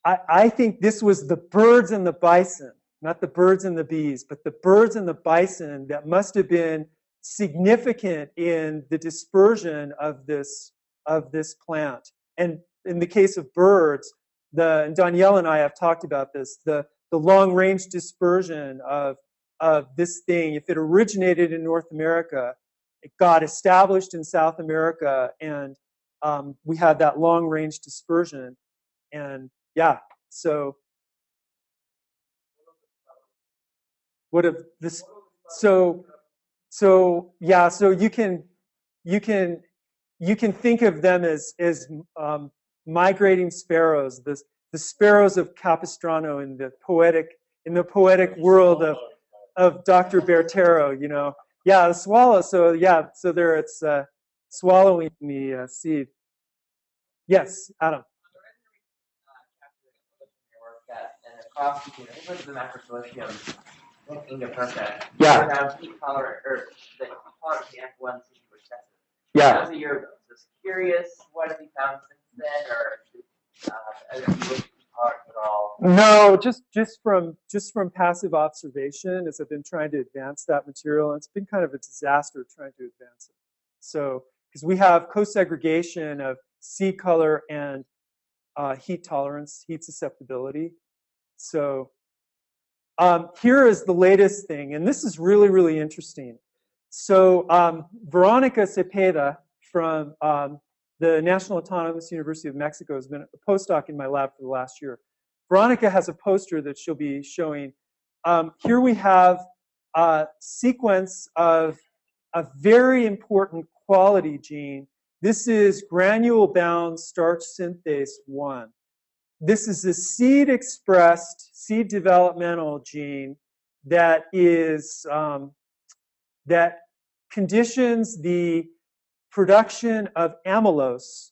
I think this was the birds and the bison, not the birds and the bees, but the birds and the bison that must have been significant in the dispersion of this plant. And in the case of birds, Danielle and I have talked about this, the long range dispersion of this thing. If it originated in North America, it got established in South America, and we had that long range dispersion. And yeah, so what if this? So yeah, so you can think of them as migrating sparrows, the sparrows of Capistrano in the poetic world of Dr. Bertero, you know. Yeah, the swallow. So yeah, so there it's swallowing the seed. Yes, Adam. Across between, I think it was the macrosilicium in the Perce. Yeah. Found heat tolerant, or the heat tolerant to F1 seemed recessive. Yeah. That was a year ago. So just curious, what have you found since then, or have you looked at heat tolerance at all? No, just from passive observation, as I've been trying to advance that material, and it's been kind of a disaster trying to advance it. So, because we have co-segregation of seed color and heat tolerance, heat susceptibility. So here is the latest thing, and this is really, really interesting. So Veronica Cepeda from the National Autonomous University of Mexico has been a postdoc in my lab for the last year. Veronica has a poster that she'll be showing. Here we have a sequence of a very important quality gene. This is granule-bound starch synthase 1. This is a seed-expressed, seed developmental gene that is that conditions the production of amylose.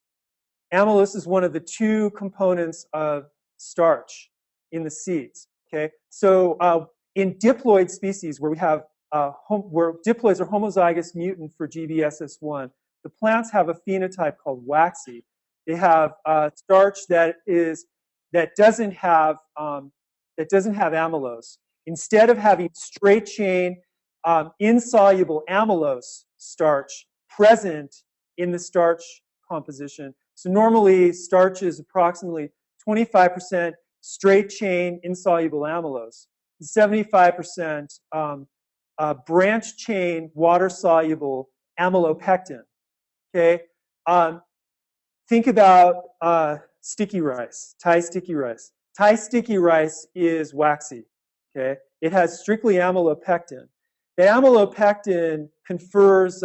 Amylose is one of the two components of starch in the seeds. Okay, so in diploid species where we have where diploids are homozygous mutant for GBSS1, the plants have a phenotype called waxy. They have starch that doesn't have amylose. Instead of having straight chain insoluble amylose starch present in the starch composition. So normally starch is approximately 25% straight chain insoluble amylose, 75% branch chain water soluble amylopectin. Okay, think about sticky rice, Thai sticky rice. Thai sticky rice is waxy. Okay, it has strictly amylopectin. The amylopectin confers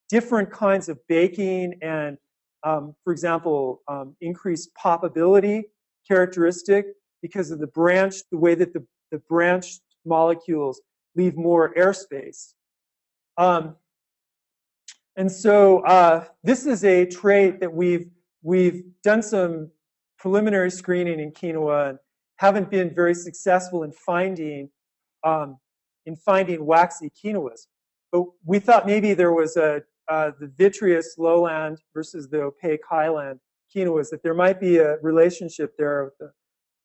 different kinds of baking and, for example, increased poppability characteristic because of the way that the branched molecules leave more airspace. And so this is a trait that we've done some preliminary screening in quinoa and haven't been very successful in finding waxy quinoas. But we thought maybe there was the vitreous lowland versus the opaque highland quinoas, that there might be a relationship there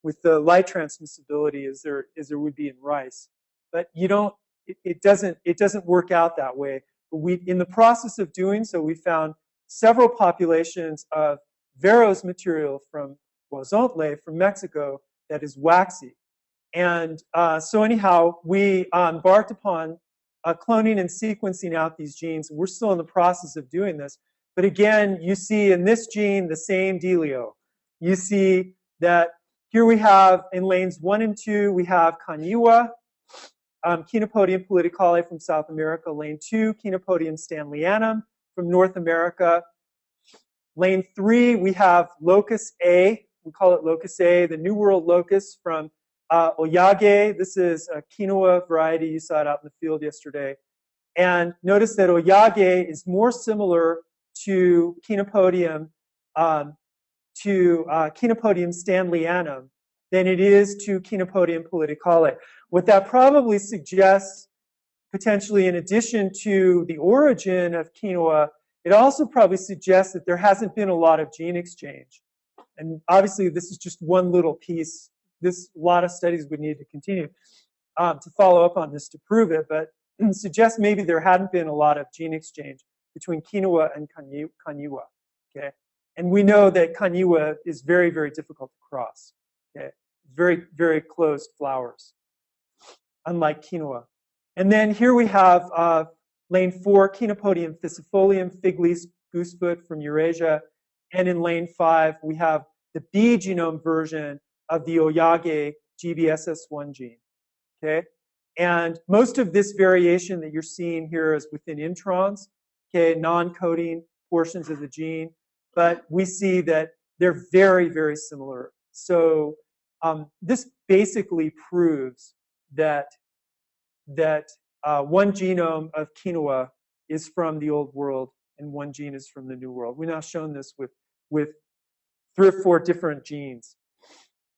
with the light transmissibility as there would be in rice. But it doesn't work out that way. But in the process of doing so, we found several populations of Vero's material from Huazontle, from Mexico, that is waxy. And so anyhow, we embarked upon cloning and sequencing out these genes. We're still in the process of doing this. But again, you see in this gene the same dealio. You see that here we have in lanes 1 and 2, we have Quinoa, Chenopodium politicale from South America. Lane 2, Chenopodium stanleyanum from North America. Lane 3, we have locus A. We call it locus A, the New World locus from Oyage. This is a quinoa variety. You saw it out in the field yesterday. And notice that Oyage is more similar to Chenopodium stanleyanum than it is to Chenopodium politicale. What that probably suggests, potentially in addition to the origin of quinoa, it also probably suggests that there hasn't been a lot of gene exchange. And obviously, this is just one little piece. A lot of studies would need to continue to follow up on this to prove it, but it suggests maybe there hadn't been a lot of gene exchange between quinoa and Quinoa. Okay, and we know that Quinoa is very, very difficult to cross. Okay, very, very closed flowers, unlike quinoa. And then here we have lane 4, Chenopodium fiscifolium, fig leaf goosefoot from Eurasia. And in lane 5, we have the B genome version of the Oyage GBSS1 gene. Okay, and most of this variation that you're seeing here is within introns, okay, non-coding portions of the gene. But we see that they're very, very similar. So this basically proves that one genome of quinoa is from the old world and one gene is from the new world. We've now shown this with 3 or 4 different genes.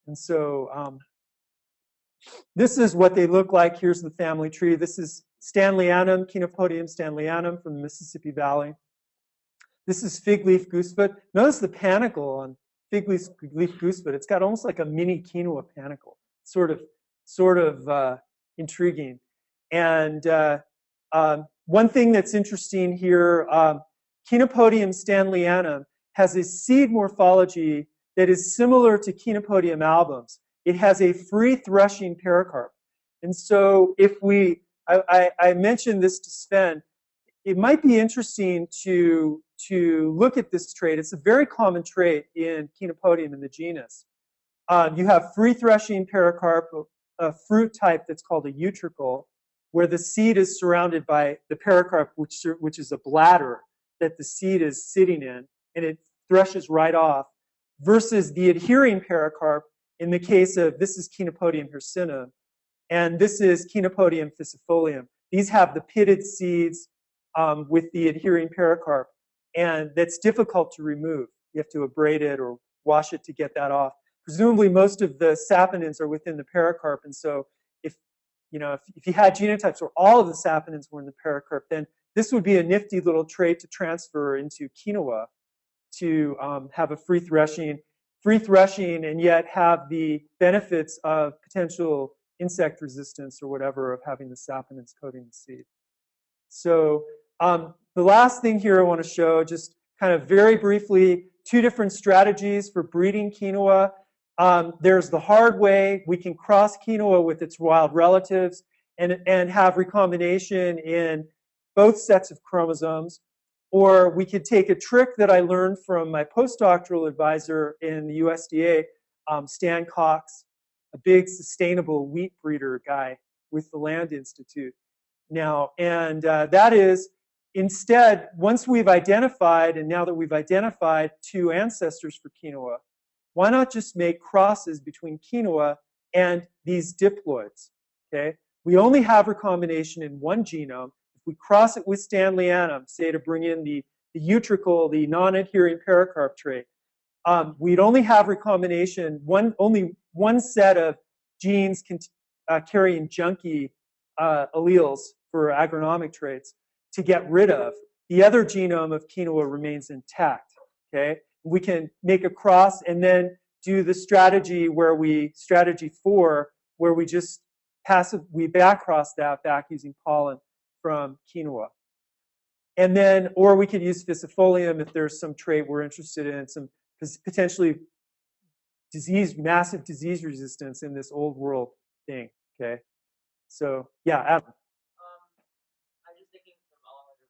And so this is what they look like. Here's the family tree. This is stanleyanum, Chenopodium stanleyanum from the Mississippi Valley. This is fig leaf goosefoot. Notice the panicle on fig leaf goosefoot. It's got almost like a mini quinoa panicle. Sort of intriguing. And one thing that's interesting here, Chenopodium stanleyanum has a seed morphology that is similar to Chenopodium albums. It has a free threshing pericarp. And so if I mentioned this to Sven, it might be interesting to look at this trait. It's a very common trait in Chenopodium in the genus. You have free threshing pericarp, a fruit type that's called a utricle, where the seed is surrounded by the pericarp, which is a bladder that the seed is sitting in, and it threshes right off, versus the adhering pericarp in the case of, this is Chenopodium hircinum, and this is Chenopodium fiscifolium. These have the pitted seeds with the adhering pericarp, and that's difficult to remove. You have to abrade it or wash it to get that off. Presumably, most of the saponins are within the pericarp, and so if you know, if you had genotypes where all of the saponins were in the pericarp, then this would be a nifty little trait to transfer into quinoa to have a free threshing, and yet have the benefits of potential insect resistance or whatever of having the saponins coating the seed. So the last thing here I want to show, just kind of very briefly, two different strategies for breeding quinoa. There's the hard way. We can cross quinoa with its wild relatives and have recombination in both sets of chromosomes. Or we could take a trick that I learned from my postdoctoral advisor in the USDA, Stan Cox, a big sustainable wheat breeder guy with the Land Institute now. And that is, instead, once we've identified, and now that we've identified two ancestors for quinoa, why not just make crosses between quinoa and these diploids, okay? We only have recombination in one genome. If we cross it with Stanleyanum, say to bring in the utricle, the non-adhering pericarp trait, we'd only have recombination, only one set of genes carrying junky alleles for agronomic traits to get rid of. The other genome of quinoa remains intact, okay? We can make a cross and then do the strategy strategy 4, where we just we backcross that back using pollen from quinoa. And then, or we could use Ficifolium if there's some trait we're interested in, some potentially massive disease resistance in this old world thing, okay? So, yeah, Adam. I'm just thinking from all of the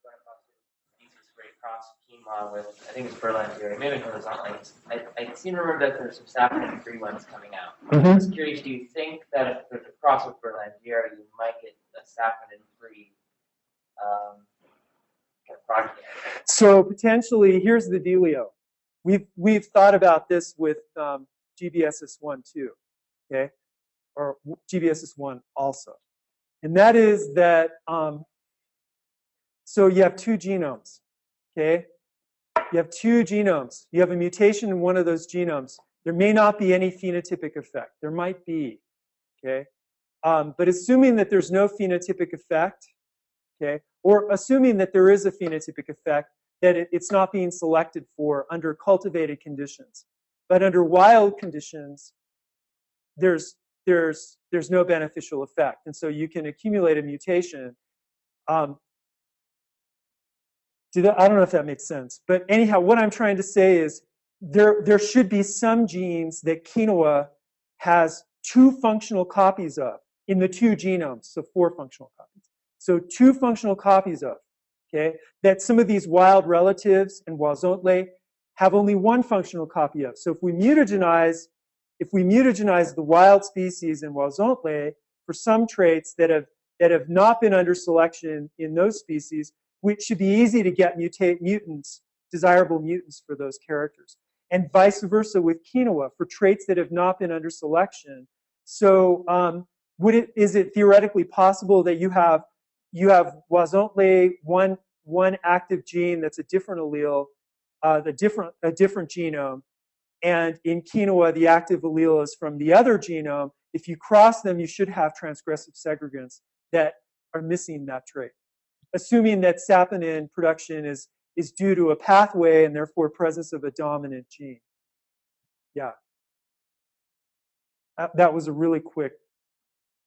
species for a cross quinoa with, I think it's berlandieri, maybe horizontally. I seem to remember that there's some saponin-free ones coming out. I was curious, do you think that if there's a cross with berlandieri, you might get a saponin-free progeny? So potentially, here's the dealio. We've thought about this with GBSS1 too, okay, or GBSS1 also, and that is that. So you have two genomes, okay? You have two genomes. You have a mutation in one of those genomes. There may not be any phenotypic effect. There might be, okay? But assuming that there's no phenotypic effect, okay, or assuming that there is a phenotypic effect, that it's not being selected for under cultivated conditions. But under wild conditions, there's no beneficial effect. And so you can accumulate a mutation. I don't know if that makes sense. But anyhow, what I'm trying to say is there should be some genes that quinoa has 2 functional copies of in the 2 genomes, so 4 functional copies. So 2 functional copies of, okay, that some of these wild relatives in Wazontle have only 1 functional copy of. So if we mutagenize the wild species in Wazontle for some traits that have not been under selection in those species, which should be easy to get mutants, desirable mutants for those characters. And vice versa with quinoa for traits that have not been under selection. So is it theoretically possible that you have Wazontle, one active gene that's a different allele, a different genome, and in quinoa the active allele is from the other genome? If you cross them, you should have transgressive segregants that are missing that trait, assuming that saponin production is due to a pathway and therefore presence of a dominant gene. Yeah. That was a really quick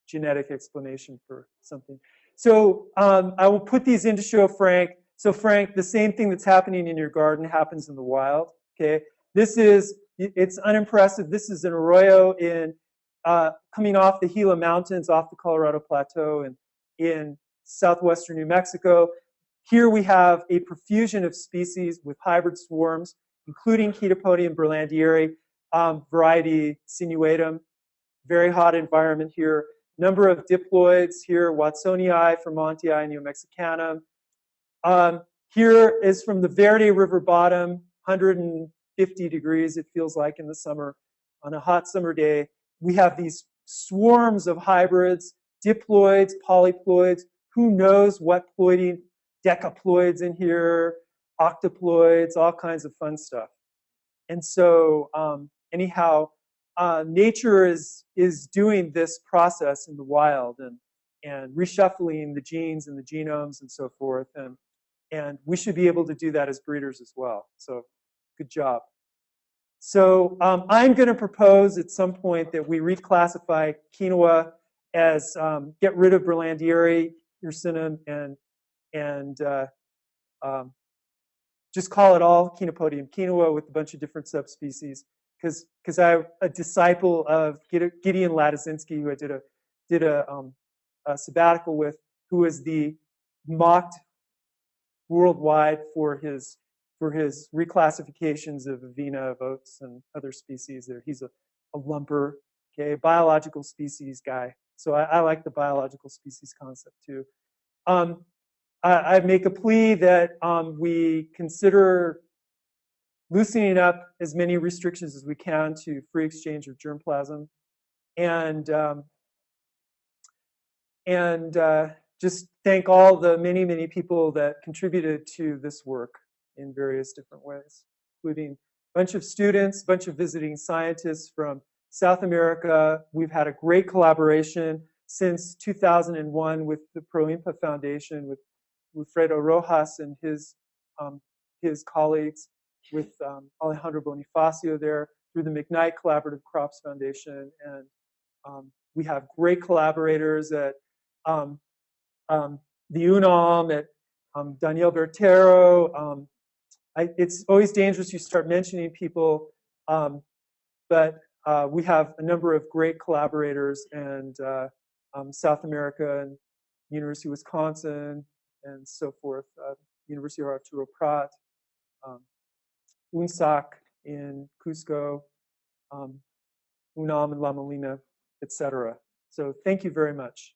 genetic explanation for something. So I will put these in to show Frank. So Frank, the same thing that's happening in your garden happens in the wild, okay? It's unimpressive. This is an arroyo coming off the Gila Mountains, off the Colorado Plateau, and in southwestern New Mexico. Here we have a profusion of species with hybrid swarms, including Chenopodium berlandieri, variety sinuatum. Very hot environment here. Number of diploids here, Watsonii, Vermontii, Neomexicanum. Here is from the Verde River bottom, 150 degrees it feels like in the summer. On a hot summer day, we have these swarms of hybrids, diploids, polyploids. Who knows what ploiding, decaploids in here, octoploids, all kinds of fun stuff. And so anyhow, nature is doing this process in the wild, and and reshuffling the genes and the genomes and so forth. And we should be able to do that as breeders as well. So good job. So I'm going to propose at some point that we reclassify quinoa as get rid of berlandieri, ursinum, and just call it all Chenopodium quinoa with a bunch of different subspecies. Because I'm a disciple of Gideon Ladizinski, who I did a sabbatical with, who was the mocked worldwide for his reclassifications of avena, of oats, and other species. There, he's a lumper, okay, biological species guy. So I like the biological species concept too. I make a plea that we consider loosening up as many restrictions as we can to free exchange of germplasm, and just thank all the many people that contributed to this work in various different ways, including a bunch of students, a bunch of visiting scientists from South America. We've had a great collaboration since 2001 with the ProIMPA Foundation, with Wilfredo Rojas and his colleagues, with Alejandro Bonifacio there, through the McKnight Collaborative Crops Foundation. And we have great collaborators at the UNAM, at Daniel Bertero. It's always dangerous you start mentioning people, but we have a number of great collaborators, and South America and University of Wisconsin and so forth, University of Arturo Prat, UNSAC in Cusco, UNAM and La Molina, etc. So thank you very much.